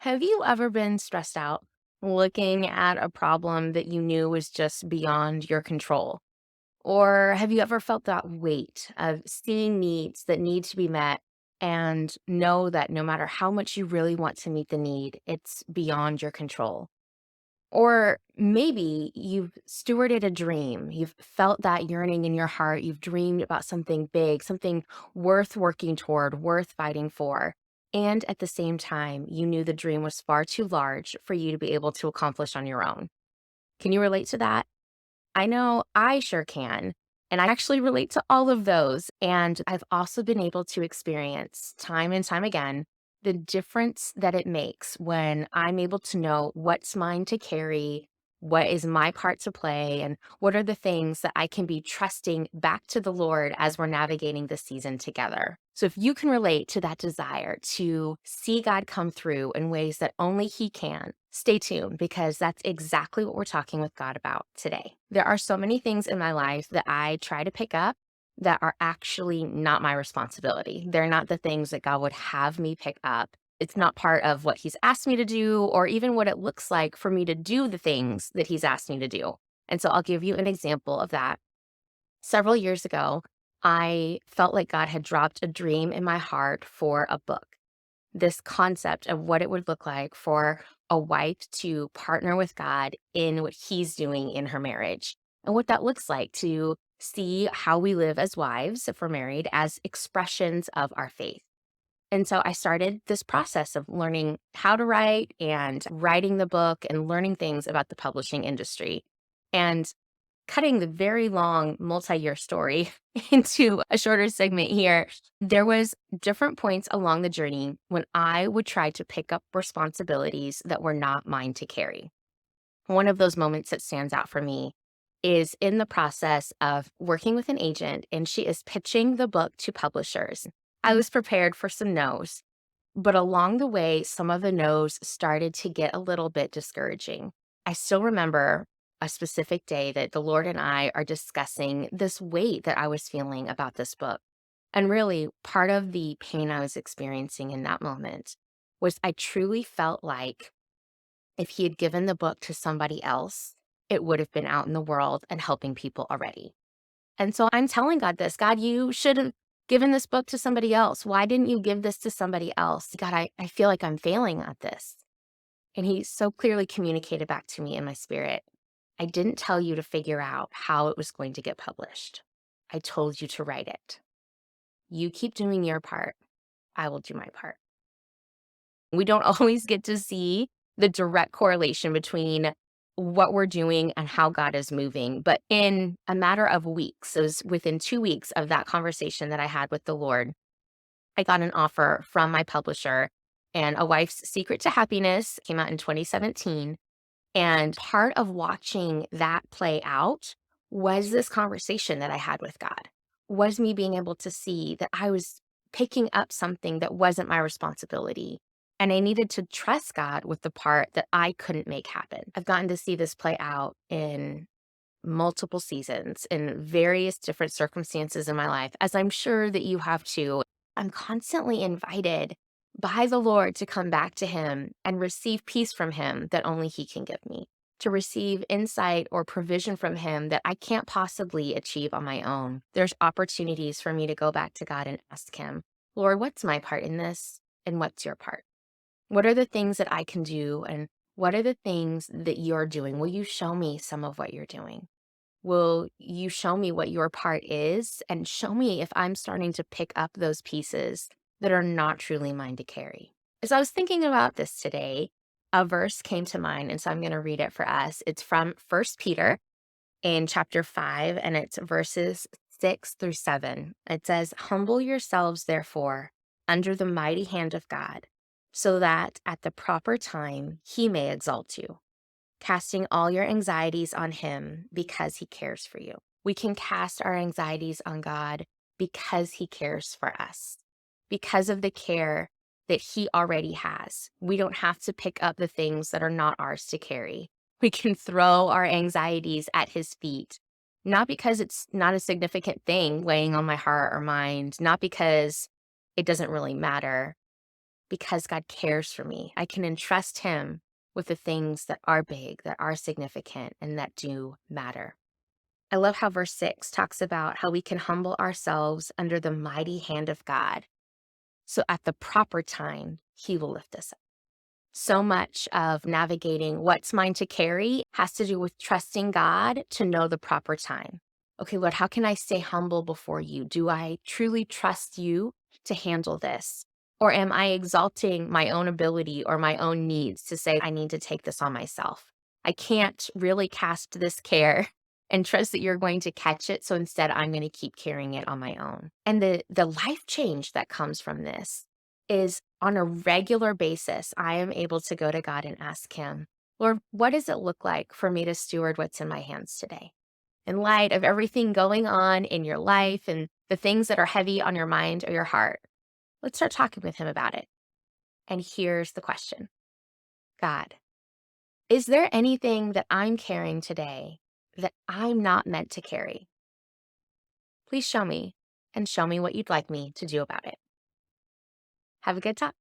Have you ever been stressed out looking at a problem that you knew was just beyond your control? Or have you ever felt that weight of seeing needs that need to be met and know that no matter how much you really want to meet the need, it's beyond your control? Or maybe you've stewarded a dream. You've felt that yearning in your heart. You've dreamed about something big, something worth working toward, worth fighting for. And at the same time, you knew the dream was far too large for you to be able to accomplish on your own. Can you relate to that? I know I sure can. And I actually relate to all of those. And I've also been able to experience time and time again the difference that it makes when I'm able to know what's mine to carry, what is my part to play, and what are the things that I can be trusting back to the Lord as we're navigating this season together. So, if you can relate to that desire to see God come through in ways that only He can, stay tuned because that's exactly what we're talking with God about today. There are so many things in my life that I try to pick up that are actually not my responsibility. They're not the things that God would have me pick up. It's not part of what He's asked me to do or even what it looks like for me to do the things that He's asked me to do. And so I'll give you an example of that. Several years ago, I felt like God had dropped a dream in my heart for a book. This concept of what it would look like for a wife to partner with God in what He's doing in her marriage, and what that looks like to see how we live as wives, if we're married, as expressions of our faith. And so I started this process of learning how to write and writing the book and learning things about the publishing industry. And cutting the very long multi-year story into a shorter segment here, there was different points along the journey when I would try to pick up responsibilities that were not mine to carry. One of those moments that stands out for me is in the process of working with an agent, and she is pitching the book to publishers. I was prepared for some no's, but along the way, some of the no's started to get a little bit discouraging. I still remember a specific day that the Lord and I are discussing this weight that I was feeling about this book. And really, part of the pain I was experiencing in that moment was I truly felt like if He had given the book to somebody else, it would have been out in the world and helping people already. And so I'm telling God this: God, you should have given this book to somebody else. Why didn't you give this to somebody else? God, I feel like I'm failing at this. And He so clearly communicated back to me in my spirit: I didn't tell you to figure out how it was going to get published. I told you to write it. You keep doing your part. I will do my part. We don't always get to see the direct correlation between what we're doing and how God is moving. But in a matter of weeks, it was within 2 weeks of that conversation that I had with the Lord, I got an offer from my publisher, and A Wife's Secret to Happiness came out in 2017. And part of watching that play out was this conversation that I had with God, was me being able to see that I was picking up something that wasn't my responsibility. And I needed to trust God with the part that I couldn't make happen. I've gotten to see this play out in multiple seasons in various different circumstances in my life, as I'm sure that you have too. I'm constantly invited by the Lord to come back to Him and receive peace from Him that only He can give me, to receive insight or provision from Him that I can't possibly achieve on my own. There's opportunities for me to go back to God and ask Him, Lord, what's my part in this? And what's your part? What are the things that I can do? And what are the things that you're doing? Will you show me some of what you're doing? Will you show me what your part is and show me if I'm starting to pick up those pieces that are not truly mine to carry? As I was thinking about this today, a verse came to mind, and so I'm going to read it for us. It's from First Peter in chapter 5, and it's verses 6 through 7. It says, "Humble yourselves, therefore, under the mighty hand of God, so that at the proper time He may exalt you, casting all your anxieties on Him because He cares for you." We can cast our anxieties on God because He cares for us, because of the care that He already has. We don't have to pick up the things that are not ours to carry. We can throw our anxieties at His feet, not because it's not a significant thing weighing on my heart or mind, not because it doesn't really matter, because God cares for me. I can entrust Him with the things that are big, that are significant, and that do matter. I love how verse 6 talks about how we can humble ourselves under the mighty hand of God. So at the proper time, He will lift us up. So much of navigating what's mine to carry has to do with trusting God to know the proper time. Okay, Lord, how can I stay humble before you? Do I truly trust you to handle this? Or am I exalting my own ability or my own needs to say, I need to take this on myself? I can't really cast this care and trust that you're going to catch it. So instead, I'm going to keep carrying it on my own. And the life change that comes from this is on a regular basis, I am able to go to God and ask Him, Lord, what does it look like for me to steward what's in my hands today? In light of everything going on in your life and the things that are heavy on your mind or your heart, let's start talking with Him about it. And here's the question: God, is there anything that I'm carrying today that I'm not meant to carry? Please show me and show me what you'd like me to do about it. Have a good time.